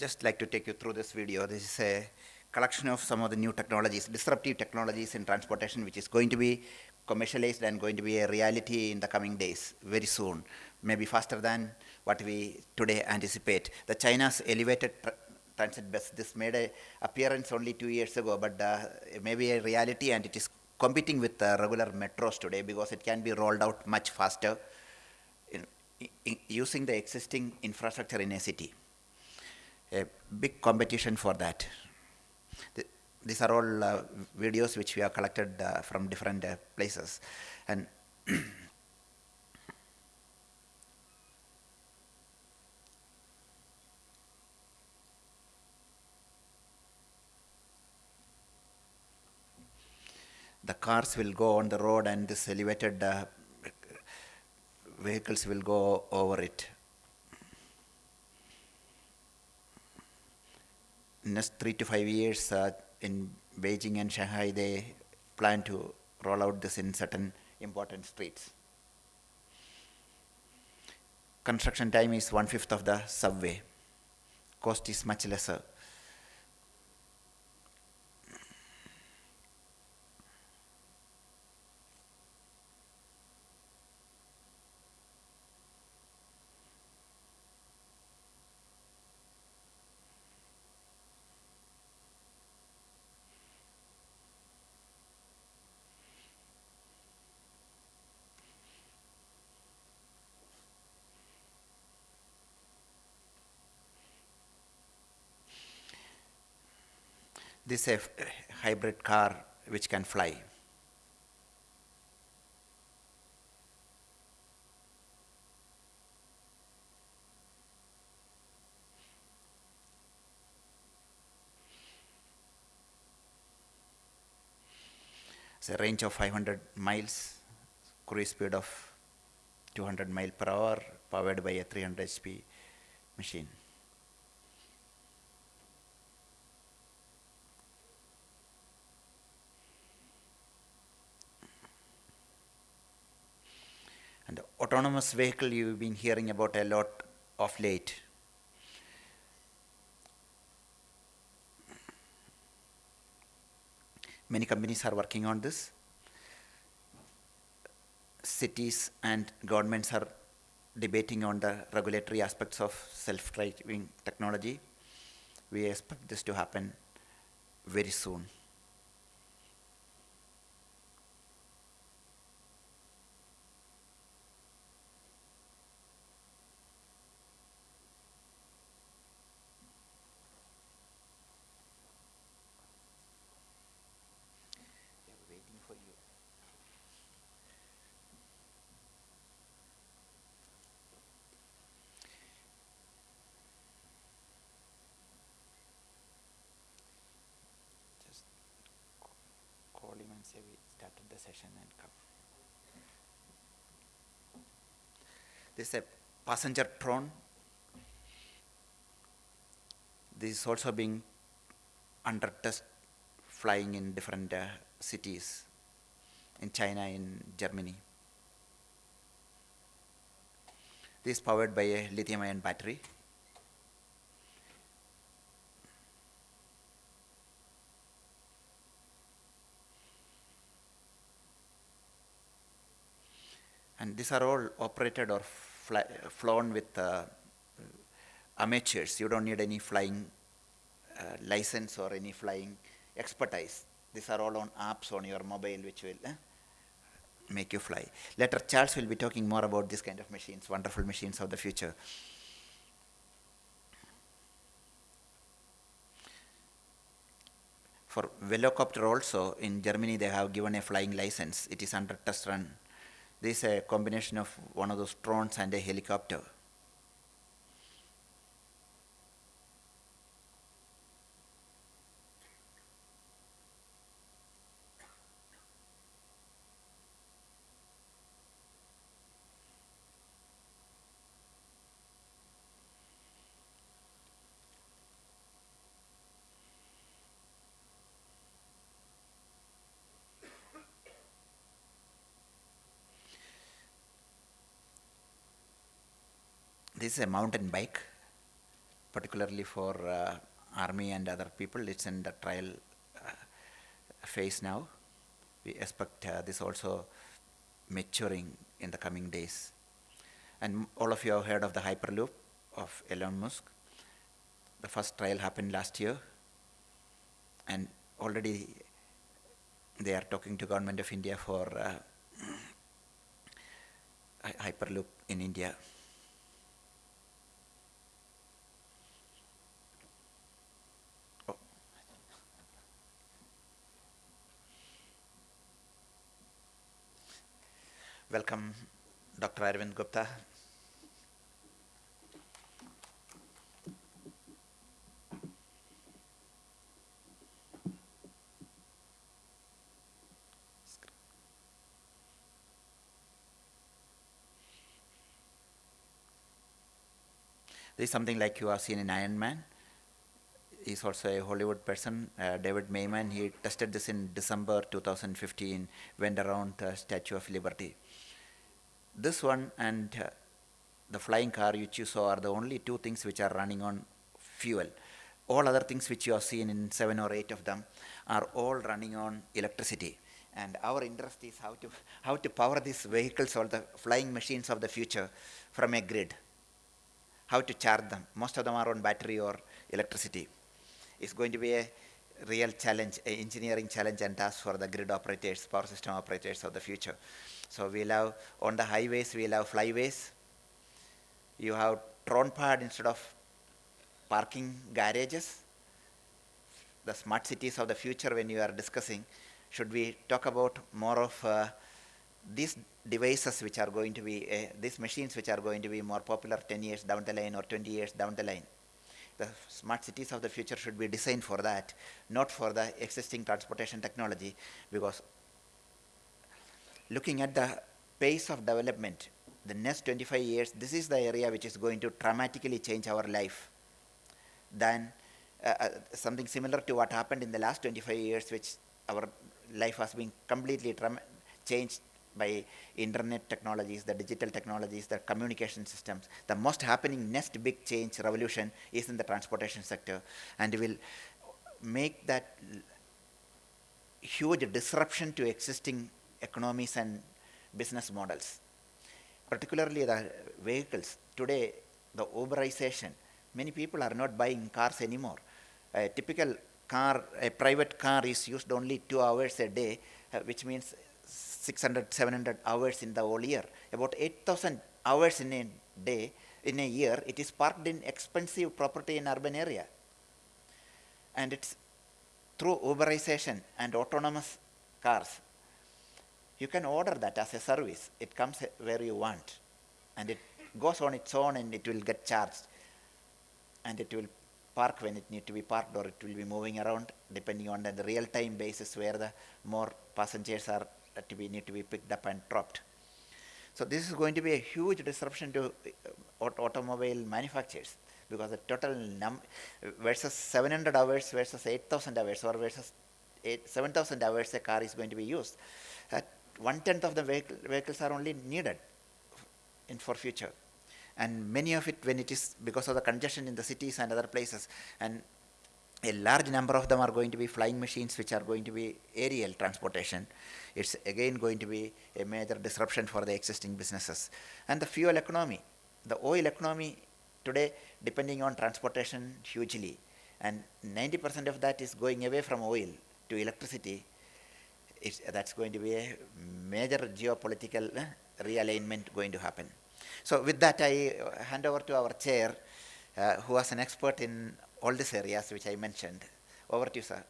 just like to take you through this video. This is a collection of some of the new technologies, disruptive technologies in transportation, which is going to be commercialized and going to be a reality in the coming days, very soon, maybe faster than what we today anticipate. The China's elevated transit bus, this made an appearance only 2 years ago, but maybe a reality, and it is competing with regular metros today because it can be rolled out much faster using the existing infrastructure in a city. A big competition for that. These are all videos which we have collected from different places. And the cars will go on the road and this elevated vehicles will go over it. Next 3 to 5 years in Beijing and Shanghai, they plan to roll out this in certain important streets. Construction time is 1/5 of the subway. Cost is much lesser. This is a hybrid car which can fly. It's a range of 500 miles, cruise speed of 200 miles per hour, powered by a 300 HP machine. And the autonomous vehicle you've been hearing about a lot of late. Many companies are working on this. Cities and governments are debating on the regulatory aspects of self-driving technology. We expect this to happen very soon. Call him and say we started the session and come. This is a passenger drone. This is also being under test, flying in different cities in China, in Germany. This is powered by a lithium-ion battery. And these are all operated or flown with amateurs. You don't need any flying license or any flying expertise. These are all on apps on your mobile which will make you fly. Later, Charles will be talking more about this kind of machines, wonderful machines of the future. For Velocopter also, in Germany they have given a flying license. It is under test run. This is a combination of one of those drones and a helicopter. This is a mountain bike. particularly for army and other people. It's in the trial phase now. We expect this also maturing in the coming days. And all of you have heard of the Hyperloop of Elon Musk. The first trial happened last year, and already they are talking to government of India for Hyperloop in India. Oh. Welcome, Dr. Arvind Gupta. This is something like you have seen in Iron Man. He's also a Hollywood person, David Mayman. He tested this in December 2015, went around the Statue of Liberty. This one and the flying car which you saw are the only two things which are running on fuel. All other things which you have seen in 7 or 8 of them are all running on electricity. And our interest is how to power these vehicles or the flying machines of the future from a grid. How to charge them. Most of them are on battery or electricity. It's going to be a real challenge, an engineering challenge and task for the grid operators, power system operators of the future. So we'll have, on the highways, we'll have flyways. You have drone pad instead of parking garages. The smart cities of the future, when you are discussing, should we talk about more of these devices which are going to be, these machines which are going to be more popular 10 years down the line or 20 years down the line. The smart cities of the future should be designed for that, not for the existing transportation technology, because looking at the pace of development, the next 25 years, this is the area which is going to dramatically change our life. Than something similar to what happened in the last 25 years, which our life has been completely changed by internet technologies, the digital technologies, the communication systems. The most happening next big change, revolution, is in the transportation sector, and will make that huge disruption to existing economies and business models. Particularly the vehicles. Today, the Uberization, many people are not buying cars anymore. A typical car, a private car is used only 2 hours a day, which means 600, 700 hours in the whole year. About 8,000 hours in a day, in a year, it is parked in expensive property in urban area. And it's through Uberization and autonomous cars. You can order that as a service. It comes where you want. And it goes on its own and it will get charged. And it will park when it needs to be parked, or it will be moving around depending on the real-time basis where the more passengers are need to be picked up and dropped. So this is going to be a huge disruption to automobile manufacturers, because the total versus 700 hours versus 8,000 hours, or versus 7,000 hours a car is going to be used. 1/10 of the vehicles are only needed for future. And many of it, when it is because of the congestion in the cities and other places, and a large number of them are going to be flying machines, which are going to be aerial transportation. It's again going to be a major disruption for the existing businesses. And the fuel economy, the oil economy today depending on transportation hugely, and 90% of that is going away from oil to electricity. That's going to be a major geopolitical realignment going to happen. So with that, I hand over to our chair, who was an expert in all these areas which I mentioned. Over to you, sir.